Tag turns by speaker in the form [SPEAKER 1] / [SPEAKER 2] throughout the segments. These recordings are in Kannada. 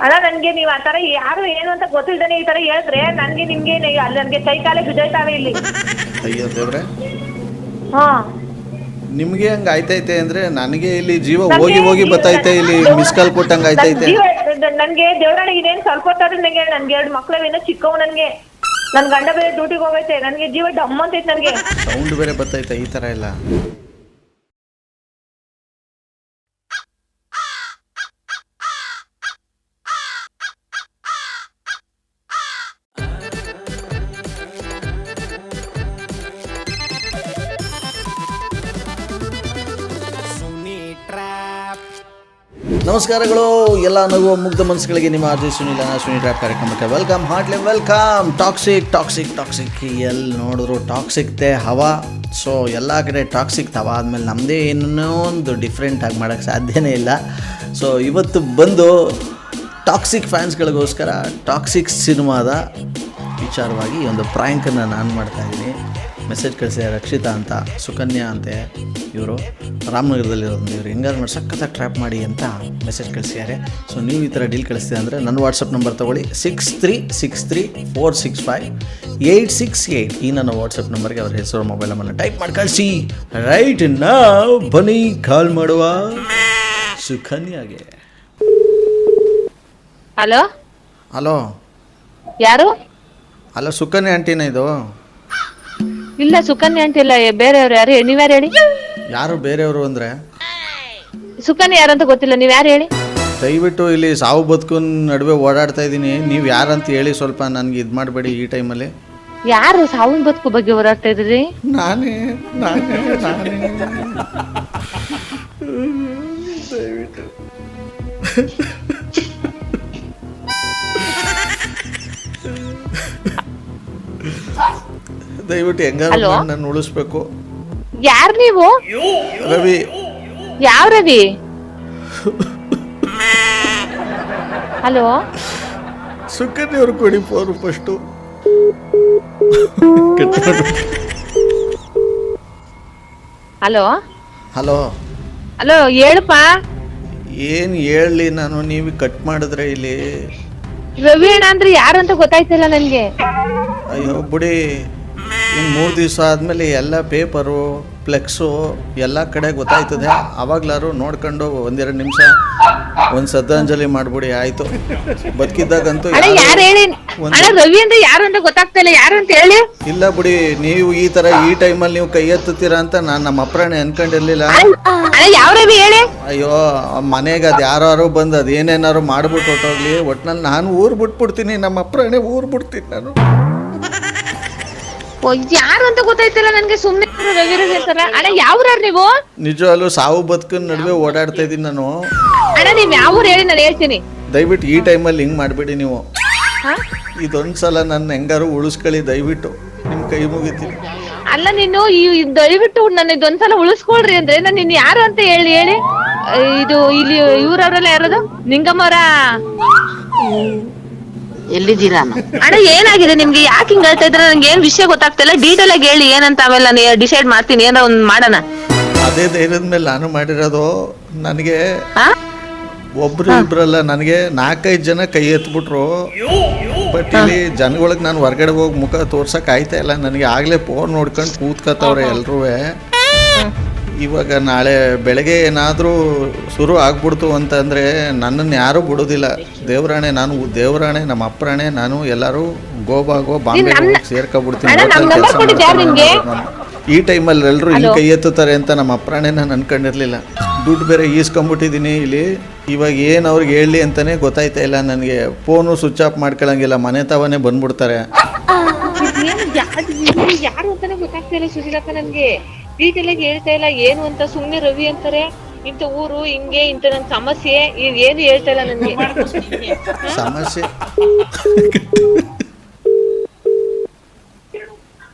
[SPEAKER 1] ಅಣ್ಣ ನನ್ಗೆ ನೀವ್ ಆತರ ಯಾರು ಏನು ಅಂತ ಗೊತ್ತಿಲ್ದೇನೆ ಈ ತರ ಹೇಳಿದ್ರೆ ನನ್ಗೆ ನಿಮ್ಗೆ ಅಲ್ಲಿ ನನ್ಗೆ ಕೈ ಕಾಲೇ ಬಿದ್ದೋಯ್ತಾವೆ ಇಲ್ಲಿ.
[SPEAKER 2] ಅಯ್ಯೋ ದೇವ್ರೆ,
[SPEAKER 1] ಹಾ
[SPEAKER 2] ನಿಮ್ಗೆ ಹಂಗ ಆಯ್ತೈತೆ ಅಂದ್ರೆ ನನಗೆ ಇಲ್ಲಿ ಜೀವ ಹೋಗಿ ಬತ್ತೈತೆ. ಇಲ್ಲಿ ಮಿಸ್ ಕಾಲ್ ಕೊಟ್ಟಂಗ ಆಯ್ತೈತೆ.
[SPEAKER 1] ನನ್ಗೆ ದೇವ್ರಣ್ಣ ಇದೇನ್ ಸ್ವಲ್ಪ ಹೊತ್ತಾದ್ರೆ ನನ್ಗೆ 2 ಮಕ್ಳವೇನೋ ಚಿಕ್ಕವ್. ನನ್ಗೆ ನನ್ ಗಂಡ ಬೇರೆ ಡ್ಯೂಟಿಗೆ ಹೋಗೈತೆ. ನನ್ಗೆ ಜೀವ ಡಮ್ ಅಂತೈತೆ. ನನ್ಗೆ
[SPEAKER 2] ಸೌಂಡ್ ಬೇರೆ ಬತ್ತೈತೆ. ಈ ತರ ಎಲ್ಲ ನಮಸ್ಕಾರಗಳು ಎಲ್ಲ ನಗುವ ಮುಗ್ಧ ಮನಸ್ಸುಗಳಿಗೆ. ನಿಮ್ಮ ಅಜಯ್ ಸುನಿ ಟ್ರ್ಯಾಪ್ ಕಾರ್ಯಕ್ರಮಕ್ಕೆ ವೆಲ್ಕಮ್, ಹಾರ್ಟ್ಲಿ ವೆಲ್ಕಮ್. ಟಾಕ್ಸಿಕ್ ಎಲ್ಲಿ ನೋಡಿದ್ರು ಟಾಕ್ಸಿಕ್ತೆ ಹವಾ. ಸೊ ಎಲ್ಲ ಕಡೆ ಟಾಕ್ಸಿಕ್ ಹವಾ ಆದಮೇಲೆ ನಮ್ಮದೇ ಏನೋ ಒಂದು ಡಿಫ್ರೆಂಟಾಗಿ ಮಾಡೋಕ್ಕೆ ಸಾಧ್ಯನೇ ಇಲ್ಲ. ಸೊ ಇವತ್ತು ಬಂದು ಟಾಕ್ಸಿಕ್ ಫ್ಯಾನ್ಸ್ಗಳಿಗೋಸ್ಕರ ಟಾಕ್ಸಿಕ್ ಸಿನಿಮಾದ ವಿಚಾರವಾಗಿ ಒಂದು ಪ್ರಾಂಕನ್ನು ನಾನು ಮಾಡ್ತಾಯಿದ್ದೀನಿ. ಮೆಸೇಜ್ ಕಳಿಸಿದೆ ರಕ್ಷಿತಾ ಅಂತ, ಸುಕನ್ಯಾ ಅಂತೆ ಇವರು, ರಾಮನಗರದಲ್ಲಿರೋದು. ಇವರು ಹೆಂಗಾರು ಮಾಡಿ ಸಖತ್ತಾಗಿ ಟ್ರ್ಯಾಪ್ ಮಾಡಿ ಅಂತ ಮೆಸೇಜ್ ಕಳಿಸಿದ್ದಾರೆ. ಸೊ ನೀವು ಈ ಥರ ಡೀಲ್ ಕಳಿಸ್ತೀವಿ ಅಂದರೆ ನನ್ನ ವಾಟ್ಸಪ್ ನಂಬರ್ ತೊಗೊಳ್ಳಿ, 6363465868. ಈ ನನ್ನ ವಾಟ್ಸಪ್ ನಂಬರ್ಗೆ ಅವ್ರ ಹೆಸರು ಮೊಬೈಲ್ ನಂಬರ್ನ ಟೈಪ್ ಮಾಡಿ ಕಳಿಸಿ. ರೈಟ್ ನಾವು ಬನ್ನಿ ಕಾಲ್ ಮಾಡುವ ಸುಕನ್ಯಾಗೆ.
[SPEAKER 3] ಹಲೋ
[SPEAKER 2] ಹಲೋ,
[SPEAKER 3] ಯಾರು?
[SPEAKER 2] ಹಲೋ ಸುಕನ್ಯಾ ಆಂಟಿನ ಇದು?
[SPEAKER 3] ಇಲ್ಲ ಸುಕನ್ಯಾ ಅಂತ ಇಲ್ಲ, ಬೇರೆಯವ್ರು. ಯಾರು ನೀವ್ಯಾರು ಹೇಳಿ?
[SPEAKER 2] ಯಾರು ಬೇರೆಯವರು ಅಂದರೆ?
[SPEAKER 3] ಸುಕನ್ಯಾ ಯಾರು ಅಂತ ಗೊತ್ತಿಲ್ಲ, ನೀವ್ ಯಾರು ಹೇಳಿ?
[SPEAKER 2] ದಯವಿಟ್ಟು ಇಲ್ಲಿ ಸಾವು ಬದುಕು ನಡುವೆ ಓಡಾಡ್ತಾ ಇದ್ದೀನಿ. ನೀವು ಯಾರಂತ ಹೇಳಿ, ಸ್ವಲ್ಪ ನನಗೆ ಇದು ಮಾಡಬೇಡಿ ಈ ಟೈಮಲ್ಲಿ.
[SPEAKER 3] ಯಾರು ಸಾವಿನ ಬದುಕು ಬಗ್ಗೆ ಹೋರಾಡ್ತಾ ಇದ್ರಿ?
[SPEAKER 2] ನಾನೇ ದಯವಿಟ್ಟು ದಯವಿಟ್ಟು ಹೆಂಗಾರು ನನ್ನ ಉಳಿಸ್ಬೇಕು.
[SPEAKER 3] ಯಾರು ನೀವು?
[SPEAKER 2] ರವಿ.
[SPEAKER 3] ಯಾವ ರವಿ? ಹಲೋ,
[SPEAKER 2] ಸುಕನ್ಯವ್ರು ಕೊಡಿ phone first.
[SPEAKER 3] Hello
[SPEAKER 2] hello
[SPEAKER 3] hello, ಹೇಳಪ್ಪ.
[SPEAKER 2] ಏನು ಹೇಳಲಿ ನಾನು, ನೀವು ಕಟ್ ಮಾಡಿದ್ರೆ ಇಲ್ಲಿ.
[SPEAKER 3] ರವಿ ಅಣ್ಣ ಅಂದ್ರೆ ಯಾರು ಅಂತ ಗೊತ್ತಾಯ್ತಿಲ್ಲ ನನ್ಗೆ.
[SPEAKER 2] ಅಯ್ಯೋ ಬಿಡಿ, ಇನ್ನು 3 ದಿವಸ ಆದಮೇಲೆ ಎಲ್ಲ ಪೇಪರು ಫ್ಲೆಕ್ಸು ಎಲ್ಲ ಕಡೆ ಗೊತ್ತಾಯ್ತದೆ. ಆವಾಗ್ಲಾರು ನೋಡ್ಕೊಂಡು 1-2 ನಿಮಿಷ ಒಂದು ಶ್ರದ್ಧಾಂಜಲಿ ಮಾಡ್ಬಿಡಿ, ಆಯಿತು. ಬದುಕಿದ್ದಾಗಂತೂ
[SPEAKER 3] ರವಿ ಅಂದ್ರೆ ಯಾರು ಅಂತ ಗೊತ್ತಾಗ್ತಾ ಇಲ್ಲ, ಯಾರು ಅಂತ ಹೇಳಿ.
[SPEAKER 2] ಇಲ್ಲ ಬಿಡಿ, ನೀವು ಈ ಥರ ಈ ಟೈಮಲ್ಲಿ ನೀವು ಕೈ ಎತ್ತುತ್ತೀರಾ ಅಂತ ನಾನು ನಮ್ಮ ಅಪ್ರಾಣಿ ಅನ್ಕೊಂಡಿರ್ಲಿಲ್ಲ.
[SPEAKER 3] ಯಾವ ರವಿ ಹೇಳಿ?
[SPEAKER 2] ಅಯ್ಯೋ ಮನೆಗೆ ಅದು ಯಾರು ಬಂದು ಅದು ಏನೇನಾರು ಮಾಡ್ಬಿಟ್ಟು ಹೊಟ್ಟೋಗ್ಲಿ, ಒಟ್ನಲ್ಲಿ ನಾನು ಊರು ಬಿಟ್ಬಿಡ್ತೀನಿ, ನಮ್ಮ ಅಪ್ರಾಣಿ ಊರು ಬಿಡ್ತೀನಿ ನಾನು.
[SPEAKER 3] ಯಾರು ಅಂತ ಗೊತ್ತಾಯ್ತಿಲ್ಲ ನನ್ಗೆ. ಸುಮ್ಮನೆ ರವಿ ರವಿ ಅಂತಾರ. ಅಣ್ಣ ಯಾವ್ರ ನೀವು?
[SPEAKER 2] ನಿಜವಾಗ್ಲೂ ಸಾವು ಬದುಕಿನ ನಡುವೆ ಓಡಾಡ್ತಾ ಇದ್ದೀನಿ ನಾನು.
[SPEAKER 3] ಅಣ್ಣ ನೀವ್ ಯಾವ ಹೇಳಿ, ನಾನು ಹೇಳ್ತೀನಿ.
[SPEAKER 2] ದಯವಿಟ್ಟು ಈ ಟೈಮಲ್ಲಿ ಹಿಂಗೆ ಮಾಡಬೇಡಿ ನೀವು. ಇದೊಂದ್ಸಲ ನನ್ನ ಹೆಂಗಾರು ಉಳಿಸ್ಕೊಳ್ಳಿ ದಯವಿಟ್ಟು, ನಿಮ್ಮ ಕೈ ಮುಗಿತೀನಿ.
[SPEAKER 3] ಅಲ್ಲ ನೀನು ದಯವಿಟ್ಟು ನನ್ನ ಇದೊಂದ್ಸಲ ಉಳಿಸ್ಕೊಳ್ರಿ ಅಂದ್ರೆ ನಾನು ನಿನ್ ಯಾರು ಅಂತ ಹೇಳಿ. ಇದು ಇಲ್ಲಿ ಇವ್ರವ್ರೆಲ್ಲ ಯಾರದು? ನಿಂಗಮ್ಮವ್ರ?
[SPEAKER 4] ಎಲ್ಲಿದ್ದೀರಾ?
[SPEAKER 3] ಅಣ್ಣ ಏನಾಗಿದೆ ನಿಮ್ಗೆ? ಯಾಕೆ ಹಿಂಗ್ ಹೇಳ್ತಾ ಇದ್ರೆ ನಂಗೆ ಏನ್ ವಿಷಯ ಗೊತ್ತಾಗ್ತಿಲ್ಲ. ಡೀಟೇಲ್ ಆಗಿ ಹೇಳಿ ಏನಂತ, ಆಮೇಲೆ ನಾನು ಡಿಸೈಡ್ ಮಾಡ್ತೀನಿ, ಏನಾರ ಒಂದ್ ಮಾಡೋಣ.
[SPEAKER 2] ಅದೇ ಧೈರ್ಯದ ಮೇಲೆ ನಾನು ಮಾಡಿರೋದು. ನನಗೆ ಒಬ್ರು ಇಬ್ರಲ್ಲ, ನನಗೆ 4-5 ಜನ ಕೈ ಎತ್ಬಿಟ್ರು. ಬಟ್ ಇಲ್ಲಿ ಜನಗಳಿಗೆ ನಾನು ಹೊರಗಡೆ ಹೋಗಿ ಮುಖ ತೋರ್ಸಕ್ ಆಯ್ತಾ ಇಲ್ಲ ನನಗೆ. ಆಗ್ಲೇ ಫೋನ್ ನೋಡ್ಕೊಂಡು ಕೂತ್ಕತ್ತವ್ರೆ ಎಲ್ರೂ. ಇವಾಗ ನಾಳೆ ಬೆಳಗ್ಗೆ ಏನಾದರೂ ಶುರು ಆಗ್ಬಿಡ್ತು ಅಂತಂದರೆ ನನ್ನನ್ನು ಯಾರೂ ಬಿಡೋದಿಲ್ಲ. ದೇವರಾಣೆ, ನಾನು ದೇವರಾಣೆ, ನಮ್ಮ ಅಪ್ರಾಣೆ, ನಾನು ಎಲ್ಲರೂ ಗೋಬಾಗೋ ಬಾಂಬೆ ಸೇರ್ಕೊಬಿಡ್ತೀನಿ. ಈ ಟೈಮಲ್ಲಿ ಎಲ್ಲರೂ ಇಲ್ಲಿ ಕೈ ಎತ್ತುತ್ತಾರೆ ಅಂತ ನಮ್ಮ ಅಪ್ರಾಣೆ ನಾನು ಅನ್ಕೊಂಡಿರ್ಲಿಲ್ಲ. ದುಡ್ಡು ಬೇರೆ ಈಸ್ಕೊಂಬಿಟ್ಟಿದ್ದೀನಿ ಇಲ್ಲಿ. ಇವಾಗ ಏನು ಅವ್ರಿಗೆ ಹೇಳಲಿ ಅಂತಲೇ ಗೊತ್ತಾಯ್ತಾ ಇಲ್ಲ ನನಗೆ. ಫೋನು ಸ್ವಿಚ್ ಆಫ್ ಮಾಡ್ಕೊಳಂಗಿಲ್ಲ, ಮನೆ ತವನೇ ಬಂದ್ಬಿಡ್ತಾರೆ.
[SPEAKER 3] ಯಾರು ಅಂತಾನೆ ಗೊತ್ತಾಗ್ತಾ ಇಲ್ಲ ಸುಶೀಲಕ್ಕ ನನ್ಗೆ. ಡೀಟೇಲ್ ಆಗಿ ಹೇಳ್ತಾ ಇಲ್ಲ ಏನು ಅಂತ. ಸುಮ್ನೆ ರವಿ ಅಂತಾರೆ, ಇಂಥ ಊರು ಹಿಂಗೆ, ಇಂಥ ನನ್ ಸಮಸ್ಯೆ ಏನು ಹೇಳ್ತಾ ಇಲ್ಲ ನನ್ಗೆ.
[SPEAKER 2] ಸಮಸ್ಯೆ.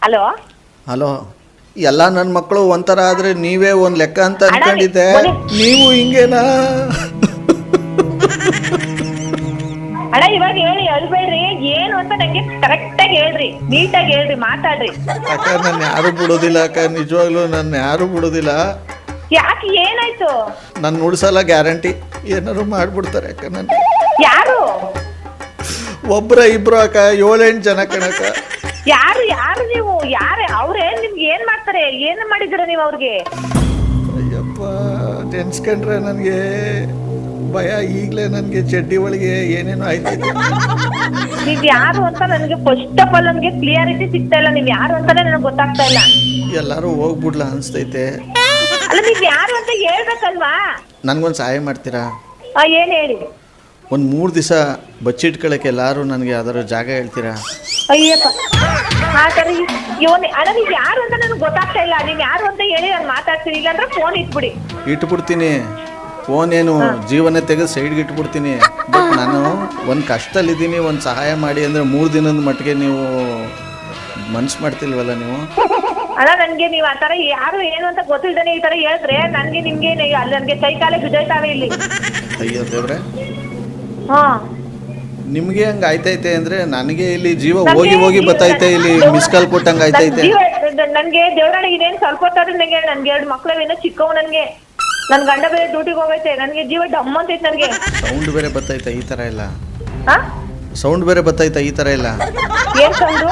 [SPEAKER 1] ಹಲೋ
[SPEAKER 2] ಹಲೋ, ಎಲ್ಲ ನನ್ನ ಮಕ್ಕಳು ಒಂಥರ ಆದ್ರೆ ನೀವೇ ಒಂದ್ ಲೆಕ್ಕ ಅಂತ ಅನ್ಕೊಂಡಿದ್ದೆ. ನೀವು ಹಿಂಗೇನಾ?
[SPEAKER 1] ಅಣ್ಣ ಇವಾಗ ಹೇಳಿ, ಅಳ್ಬೇಡ್ರಿ. ಏನು ಅಂತ ನಂಗೆ ಕರೆಕ್ಟ್ ಆಗಿ ಹೇಳ್ರಿ, ನೀಟಾಗಿ ಹೇಳ್ರಿ, ಮಾತಾಡ್ರಿ.
[SPEAKER 2] ಅಕ್ಕ ನನ್ನ ಯಾರು ಬಿಡೋದಿಲ್ಲ ಅಕ್ಕ, ನಿಜವಾಗ್ಲೂ ನನ್ನ ಯಾರು ಬಿಡೋದಿಲ್ಲ.
[SPEAKER 1] ಯಾಕೆ ಏನಾಯ್ತು?
[SPEAKER 2] ನನ್ನ ಉಳ್ಸಲ್ಲ, ಗ್ಯಾರಂಟಿ. ಏನಾರು ಮಾಡ್ಬಿಡ್ತಾರೆ ಅಕ್ಕ. ನನ್ನ
[SPEAKER 1] ಯಾರು
[SPEAKER 2] ಒಬ್ಬರ ಇಬ್ರು ಅಕ್ಕ 7-8 ಜನ ಕಣಕ್ಕ.
[SPEAKER 1] ಯಾರು ನೀವು ಅವ್ರೇ ನಿಮ್ಗೆ ಏನ್ ಮಾಡ್ತಾರೆ? ಏನ್ ಮಾಡಿದಿರ ನೀವು ಅವ್ರಿಗೆ?
[SPEAKER 2] ಅಯ್ಯಪ್ಪ ನೆನ್ಸ್ಕೊಂಡ್ರೆ ನನಗೆ ಭಯ. ಈಗಲೇ ನನಗೆ ಚಡ್ಡಿ ಒಳಗೆ ಏನೇನೋ ಆಯ್ತೈತೆ.
[SPEAKER 1] ನೀವ್ ಯಾರು ಅಂತ ನನಗೆ ಫಸ್ಟ್ ಆಫ್ ಆಲ್ ನನಗೆ ಕ್ಲಿಯಾರಿಟಿ ಸಿಗ್ತಾ ಇಲ್ಲ. ನೀವ್ ಯಾರು ಅಂತಾನೆ ನನಗೆ ಗೊತ್ತಾಗ್ತಾ ಇಲ್ಲ.
[SPEAKER 2] ಎಲ್ಲರೂ ಹೋಗ್ಬಿಡ್ಲ ಅನ್ಸ್ತೈತೆ.
[SPEAKER 1] ಅಲ್ಲ ನೀವ್ ಯಾರು ಅಂತ ಹೇಳ್ಬೇಕಲ್ವಾ?
[SPEAKER 2] ನನ್ಗೊಂದು ಸಹಾಯ ಮಾಡ್ತೀರಾ?
[SPEAKER 1] ಏನ್ ಹೇಳಿ?
[SPEAKER 2] ಒಂದು 3 ದಿವಸ ಬಚ್ಚಿಟ್ಕೊಳ್ಳೋಕೆ ಎಲ್ಲರೂ ನನಗೆ ಯಾವ್ದಾದ್ರು ಜಾಗ ಹೇಳ್ತೀರಾ?
[SPEAKER 1] ಅಯ್ಯಪ್ಪ ಆ ಥರ ಅಲ್ಲ ನೀವ್ ಯಾರು ಅಂತ ನನಗೆ ಗೊತ್ತಾಗ್ತಾ ಇಲ್ಲ. ನೀವ್ ಯಾರು ಅಂತ ಹೇಳಿ ನಾನು ಮಾತಾಡ್ತೀನಿ. ಇಲ್ಲಾಂದ್ರೆ ಫೋನ್
[SPEAKER 2] ಇಟ್ಬಿಡ್ತೀನಿ. ಫೋನ್ ಏನು ಜೀವನ ತೆಗೆದು ಸೈಡ್ಗೆ ಇಟ್ಬಿಡ್ತೀನಿ. ಬಟ್ ನಾನು ಒಂದು ಕಷ್ಟದಲ್ಲಿದ್ದೀನಿ, ಒಂದು ಸಹಾಯ ಮಾಡಿ ಅಂದರೆ 3 ದಿನದ ಮಟ್ಟಿಗೆ ನೀವು ಮನ್ಸು ಮಾಡ್ತಿಲ್ವಲ್ಲ ನೀವು?
[SPEAKER 1] ಅಲ್ಲ ನನ್ಗೆ ನೀವ್ ಆತರ ಯಾರು ಏನು ಅಂತ ಗೊತ್ತಿಲ್ದೇನೆ ಈ ತರ ಹೇಳಿದ್ರೆ ನನ್ಗೆ ನಿಮ್ಗೆ ಅಲ್ಲಿ ನನ್ಗೆ ಕೈ ಕಾಲೇ ಬಿದ್ದೋಯ್ತಾವೆ ಇಲ್ಲಿ.
[SPEAKER 2] ಅಯ್ಯೋ ದೇವ್ರೆ,
[SPEAKER 1] ಹಾ
[SPEAKER 2] ನಿಮ್ಗೆ ಹಂಗ ಆಯ್ತೈತೆ ಅಂದ್ರೆ ನನಗೆ ಇಲ್ಲಿ ಜೀವ ಹೋಗಿ ಬತ್ತೈತೆ. ಇಲ್ಲಿ ಮಿಸ್ ಕಾಲ್ ಕೊಟ್ಟಂಗ ಆಯ್ತೈತೆ.
[SPEAKER 1] ನನ್ಗೆ ದೇವ್ರಣ್ಣ ಇದೇನ್ ಸ್ವಲ್ಪ ಹೊತ್ತಾದ್ರೆ ನನ್ಗೆ 2 ಮಕ್ಳವೇನೋ ಚಿಕ್ಕವ್. ನನ್ ಗಂಡ ಬೇರೆ ಡ್ಯೂಟಿಗೆ ಹೋಗೈತೆ. ನನ್ಗೆ ಜೀವ ಡಮ್ ಅಂತೈತೆ. ನನ್ಗೆ
[SPEAKER 2] ಸೌಂಡ್ ಬೇರೆ ಬತ್ತೈತೆ ಈ ತರ ಇಲ್ಲ.
[SPEAKER 1] ಸೌಂಡ್
[SPEAKER 2] ಬೇರೆ ಬತ್ತೈತೆ ಈ ತರ ಇಲ್ಲ.
[SPEAKER 1] ಏನ್ ಸೌಂಡು?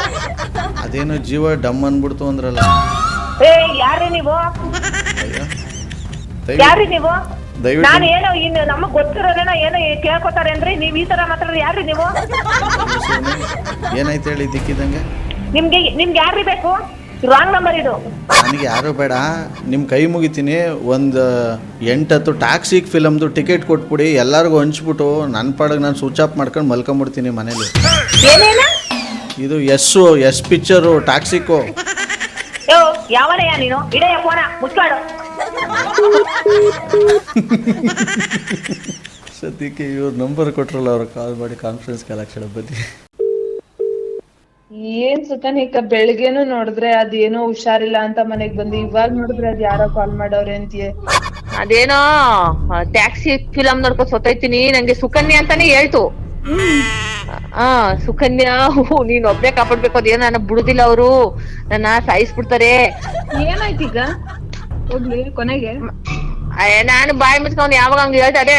[SPEAKER 2] ಅದೇನೋ ಜೀವ ಡಮ್ ಅನ್ಬಿಡ್ತು ಅಂದ್ರಲ್ಲ.
[SPEAKER 1] ಯಾರ್ರಿ ನೀವು?
[SPEAKER 2] ದಯವಿಟ್ಟು
[SPEAKER 1] ನಾನು ಏನೋ ಇನ್ನು ನಮಗ್ ಗೊತ್ತಿರೋದೇನ ಏನೋ ಕೇಳ್ಕೊತಾರೆ ಅಂದ್ರೆ ನೀವ್ ಈ ತರ ಮಾತಾಡೋದು ಯಾರ್ರಿ ನೀವು?
[SPEAKER 2] ಏನಾಯ್ತು ಹೇಳಿ ದಿಕ್ಕಿದಂಗೆ?
[SPEAKER 1] ನಿಮ್ಗೆ ಯಾರ್ರಿ ಬೇಕು? ರಾಂಗ್ ನಂಬರ್ ಇದು.
[SPEAKER 2] ನನಗೆ ಯಾರು ಬೇಡ, ನಿಮ್ಮ ಕೈ ಮುಗಿತೀನಿ. ಒಂದು 8-10 ಟಾಕ್ಸಿಕ್ ಫಿಲಮ್ದು ಟಿಕೆಟ್ ಕೊಟ್ಬಿಡಿ, ಎಲ್ಲರಿಗೂ ಹಂಚ್ಬಿಟ್ಟು ನನ್ನ ಪಾಡಿಗೆ ನಾನು ಸ್ವಿಚ್ ಆಫ್ ಮಾಡ್ಕೊಂಡು ಮಲ್ಕೊಂಬಿಡ್ತೀನಿ ಮನೇಲಿ. ಇದು ಎಸ್ ಪಿಕ್ಚರು ಟಾಕ್ಸಿಕ್ಕು.
[SPEAKER 1] ಯಾವನಯ್ಯ ನೀನು? ಇಡೆಯ ಫೋನ ಮುಚ್ಚಾಡು.
[SPEAKER 2] ಸದ್ಯಕ್ಕೆ ಇವ್ರ ನಂಬರ್ ಕೊಟ್ರಲ್ಲ, ಅವ್ರು ಕಾಲ್ ಮಾಡಿ ಕಾನ್ಫರೆನ್ಸ್ ಕಲೆಕ್ಷನ್ ಬನ್ನಿ.
[SPEAKER 4] ಏನ್ ಸುಖನಿಕ ಬೆಳಗ್ಗೆನು ನೋಡಿದ್ರೆ ಅದೇನೋ ಹುಷಾರಿಲ್ಲ ಅಂತ ಮನೆಗ್ ಬಂದು ಇವಾಗ ನೋಡಿದ್ರೆ ಅದ್ ಯಾರೋ ಕಾಲ್ ಮಾಡವ್ರೆ ಅಂತೀಯ.
[SPEAKER 3] ಅದೇನೋ ಟ್ಯಾಕ್ಸಿ ಫಿಲಮ್ ನೋಡ್ಕೊಂಡ್ ಸೊತ್ತೈತೀನಿ, ನಂಗೆ ಸುಕನ್ಯಾ ಅಂತಾನೆ ಹೇಳ್ತು. ಸುಕನ್ಯಾ ನೀನ್ ಒಬ್ನೇ ಕಾಪಾಡ್ಬೇಕು, ಅದೇನೋ ನನ್ನ ಬಿಡುದಿಲ್ಲ, ಅವರು ನನ್ನ ಸಾಯಿಸ್ಬಿಡ್ತಾರೆ.
[SPEAKER 4] ಏನಾಯ್ತೀಗ? ಹೋಗ್ಲಿ ಕೊನೆಗೆ
[SPEAKER 3] ನಾನು ಬಾಯಿ ಮುಚ್ಕೊಂಡು ಯಾವಾಗ ಹಂಗ ಹೇಳ್ತಾ ಅದೇ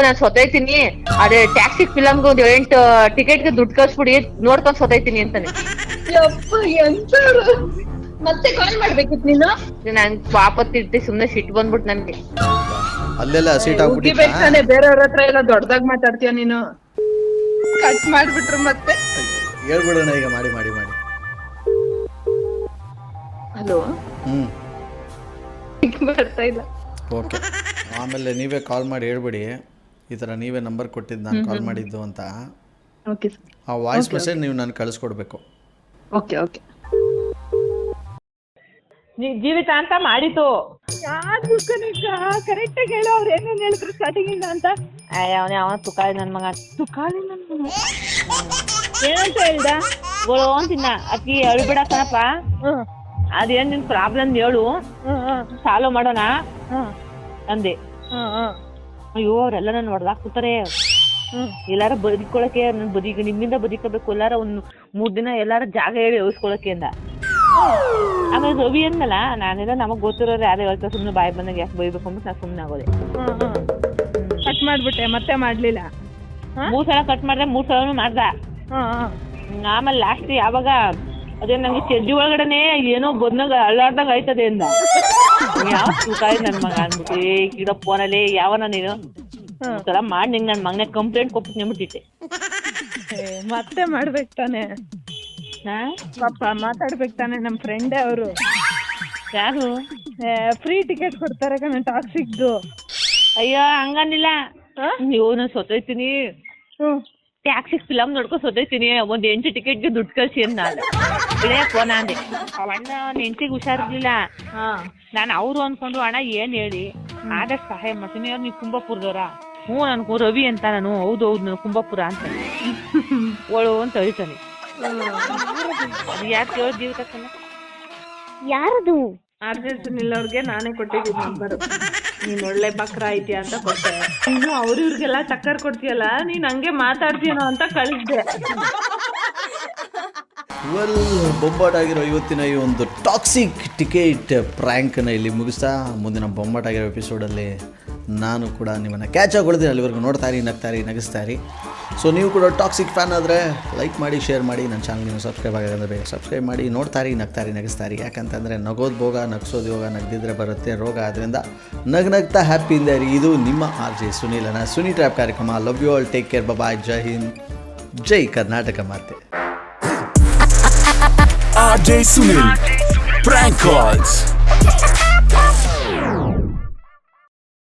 [SPEAKER 3] ನಾನ್ ಸೊತ್ತೈತೀನಿ, ಅದೇ ಟ್ಯಾಕ್ಸಿ ಫಿಲಮ್ಗೆ 8 ಟಿಕೆಟ್ಗೆ ದುಡ್ಡು ಕಳ್ಸ್ಬಿಡಿ, ನೋಡ್ಕೊಂಡ್ ಸೊತ್ತೈತೀನಿ ಅಂತಾನೆ.
[SPEAKER 4] ಮತ್ತೆ ಕಾಲ್ ಮಾಡ್ಬೇಕಿತ್ ನೀನು?
[SPEAKER 3] ನನ್ ಪಾಪತ್ತಿರ್ತಿ ಸುಮ್ನೆ ಸಿಟ್ಟು ಬಂದ್ಬಿಟ್ಟು ನನ್ಗೆ.
[SPEAKER 2] ಅಲ್ಲೆಲ್ಲ ಸೀಟ್
[SPEAKER 4] ಆಗ್ಬಿಟ್ಟಿದ್ದಾನೆ. ಬೇರೆಯವ್ರ ಹತ್ರ ಎಲ್ಲ ದೊಡ್ಡದಾಗ್ ಮಾತಾಡ್ತೀಯ ನೀನು. ಕಟ್ ಮಾಡ್ಬಿಟ್ರು ಮತ್ತೆ
[SPEAKER 2] ಹೇಳ್ಬಿಡೋಣ ಈಗ. ಮಾಡಿ ಮಾಡಿ ಮಾಡಿ.
[SPEAKER 4] ಹಲೋ, ಬರ್ತಾ ಇಲ್ಲ.
[SPEAKER 2] ಓಕೆ, ಆಮೇಲೆ ನೀವೇ ಕಾಲ್ ಮಾಡಿ ಹೇಳ್ಬಿಡಿ, ಈ ಥರ ನೀವೇ ನಂಬರ್ ಕೊಟ್ಟಿದ್ದು ನಾನು ಕಾಲ್ ಮಾಡಿದ್ದು ಅಂತ. ಆ ವಾಯ್ಸ್ ಮೆಸೇಜ್ ನೀವು ನಾನು ಕಳಿಸ್ಕೊಡ್ಬೇಕು.
[SPEAKER 4] Okay okay.
[SPEAKER 1] ಜೀವಿತ ಅಂತ ಮಾಡಿತು.
[SPEAKER 4] ಕರೆಕ್ಟ್ ಆಗಿ ಹೇಳು, ಅವ್ರು ಏನೇನು ಹೇಳಿದ್ರು ಸ್ಟಾರ್ಟಿಂಗ್ ಇಂದ ಅಂತ.
[SPEAKER 1] ಅವನ ತುಕಾಳಿ ನನ್ ಮಗ.
[SPEAKER 4] ತುಕಾಳಿ ನನ್ ಮಗ ಏನಂತ ಹೇಳ್ದ?
[SPEAKER 1] ಗೋಳು ಅಂತಿನ್ನ ಅಕ್ಕಿ ಹೇಳ್ಬಿಡ ಕಣಪ್ಪ. ಅದೇನ್ ನಿನ್ ಪ್ರಾಬ್ಲಮ್ ಹೇಳು, ಸಾಲ್ವ್ ಮಾಡೋಣ ಅಂದೆ. ಅಯ್ಯೋ ಅವ್ರೆಲ್ಲ ನನ್ನ ಹೊಡೆದಾಕ್ಬಿಡ್ತಾರೆ. ಎಲ್ಲಾರ ಬದುಕೊಳಕ್ಕೆ ನನ್ ನಿಮ್ಮಿಂದ ಬದುಕಬೇಕು, ಎಲ್ಲಾರ 3 ದಿನ ಎಲ್ಲಾರ ಜಾಗ ಹೇಳಿ ಉಳಿಸ್ಕೊಳಕ್ಕೆ ಅಂದ. ಆಮೇಲೆ ರವಿ ಅಂದಲ್ಲ, ನಾನೆಲ್ಲ ನಮಗ್ ಗೊತ್ತಿರೋರು ಯಾರೇ ಹೇಳ್ತಾರೆ, ಸುಮ್ನೆ ಬಾಯಿ ಬಂದಾಗ ಯಾಕೆ ಬೈಬೇಕು ಅಂದ್ಬಿಟ್ಟು ನಾನು ಸುಮ್ನೆ ಆಗೋದೆ.
[SPEAKER 4] ಕಟ್ ಮಾಡ್ಬಿಟ್ಟೆ, ಮತ್ತೆ ಮಾಡ್ಲಿಲ್ಲ.
[SPEAKER 1] 3 ಸಲ ಕಟ್ ಮಾಡ್ದೆ, 3 ಸಲನು ಮಾಡ್ದ. ಆಮೇಲೆ ಲಾಸ್ಟ್ ಯಾವಾಗ ಅದೇ ನಂಗೆ ಚಡ್ಡಿ ಒಳಗಡೆನೆ ಏನೋ ಬಂದಾಗ ಅಳ್ಳಾಡ್ದಾಗ ಆಯ್ತದೆ ಅಂದ. ಯಾವ ಸುಖಾಯಿ ನನ್ ಮಗ ಅಂದ್ಬಿಟ್ಟು ಗಿಡ ಫೋನಲ್ಲಿ ಯಾವನ ನೀನು ಸಲ ಮಾಡಿ ನಿಂಗೆ ನನ್ನ ಮಗನ ಕಂಪ್ಲೇಂಟ್ ಕೊಟ್ಟು ನೆಮ್ಬಿಟ್ಟಿಟ್ಟೆ.
[SPEAKER 4] ಮತ್ತೆ ಮಾಡ್ಬೇಕು ತಾನೆ, ಪಾಪ ಮಾತಾಡ್ಬೇಕು ತಾನೆ. ನಮ್ ಫ್ರೆಂಡ್ ಅವರು
[SPEAKER 1] ಯಾರು
[SPEAKER 4] ಫ್ರೀ ಟಿಕೆಟ್ ಕೊಡ್ತಾರೆ ಕಣ ಟಾಕ್ಸಿಕ್ದು.
[SPEAKER 1] ಅಯ್ಯೋ ಹಂಗನ್ನಿಲ್ಲ, ನೀವು ನಾನು ಸೊತ್ತೈತೀನಿ, ಟ್ಯಾಕ್ಸಿ ಫಿಲಮ್ ನೋಡ್ಕೊಂಡು ಸೊತ್ತೈತೀನಿ, 8 ಟಿಕೆಟ್ಗೆ ದುಡ್ಡು ಕಳ್ಸಿ ಅಂತ ಇದೇ ಫೋನ್ ಅಂದೆ. ಅವಣ್ಣ ಹೆಂಡತಿಗೆ ಹುಷಾರಿರ್ಲಿಲ್ಲ. ನಾನು ಅವರು ಅನ್ಕೊಂಡು ಅಣ್ಣ ಏನ್ ಹೇಳಿ ಆದಷ್ಟು ಸಹಾಯ ಮಾಡ್ತೀನಿ. ಅವ್ರು ನೀವು ಕುಂಬಾಪುರದವ್ರ? ಹ್ಞೂ ನನ್ಗೂ ರವಿ ಅಂತ. ನಾನು ಹೌದು ನಾನು ಕುಂಬಾಪುರ ಅಂತ ಓಳು ಅಂತ ಹೇಳ್ತಾನೆ. ಅದು ಯಾಕೆ ಕೇಳೋ ಜೀವಿತಕ್ಕಲ್ಲ?
[SPEAKER 3] ಯಾರದು?
[SPEAKER 4] ಸುನಿಲ್ ಅವ್ರಿಗೆ ನಾನೇ ಕೊಟ್ಟಿದ್ದೀನಿ ನಂಬರ್. ನೀನ್ ಒಳ್ಳೆ ಬಕ್ರ ಐತಿಯ ಅಂತ ಕೊಟ್ಟೆ. ನೀನು ಅವ್ರಿವ್ರಿಗೆಲ್ಲ ಟಕ್ಕರ್ ಕೊಡ್ತೀಯಲ್ಲ, ನೀನ್ ಹಂಗೆ ಮಾತಾಡ್ತೀಯನೋ ಅಂತ ಕಳಿಸ್ದೆ.
[SPEAKER 2] ಬೊಂಬಾಟ್ ಆಗಿರೋ ಇವತ್ತಿನ ಈ ಒಂದು ಟಾಕ್ಸಿಕ್ ಟಿಕೆಟ್ ಪ್ರ್ಯಾಂಕನ್ನು ಇಲ್ಲಿ ಮುಗಿಸ್ತಾ ಮುಂದಿನ ಬೊಂಬಾಟ್ ಆಗಿರೋ ಎಪಿಸೋಡಲ್ಲಿ ನಾನು ಕೂಡ ನಿಮ್ಮನ್ನು ಕ್ಯಾಚ್ ಆಗಿ ಹೊಡೆದಿನಿ. ಅಲ್ಲಿವರೆಗೂ ನೋಡ್ತಾರಿ, ನಗ್ತಾರಿ, ನಗಿಸ್ತಾರಿ. ಸೊ ನೀವು ಕೂಡ ಟಾಕ್ಸಿಕ್ ಫ್ಯಾನ್ ಆದರೆ ಲೈಕ್ ಮಾಡಿ, ಶೇರ್ ಮಾಡಿ, ನನ್ನ ಚಾನಲ್ಗೆ ಸಬ್ಸ್ಕ್ರೈಬ್ ಆಗಿದೆ ಅಂದರೆ ಬೇಗ ಸಬ್ಸ್ಕ್ರೈಬ್ ಮಾಡಿ. ನೋಡ್ತಾರಿ, ನಗ್ತಾರಿ, ನಗಿಸ್ತಾರಿ. ಯಾಕಂತಂದರೆ ನಗೋದು ಭೋಗ, ನಗಿಸೋದು ಯೋಗ, ನಗ್ದಿದ್ರೆ ಬರುತ್ತೆ ರೋಗ. ಆದ್ದರಿಂದ ನಗ್ತಾ ಹ್ಯಾಪಿಯಿಂದ ಇರಿ. ಇದು ನಿಮ್ಮ RJ ಸುನೀಲನ ಸುನಿ ಟ್ರ್ಯಾಪ್ ಕಾರ್ಯಕ್ರಮ. Love you all, take care, bye, Jai Hind, Jai Karnataka ಮಾತೆ.
[SPEAKER 5] RJ Sunil Prank Calls.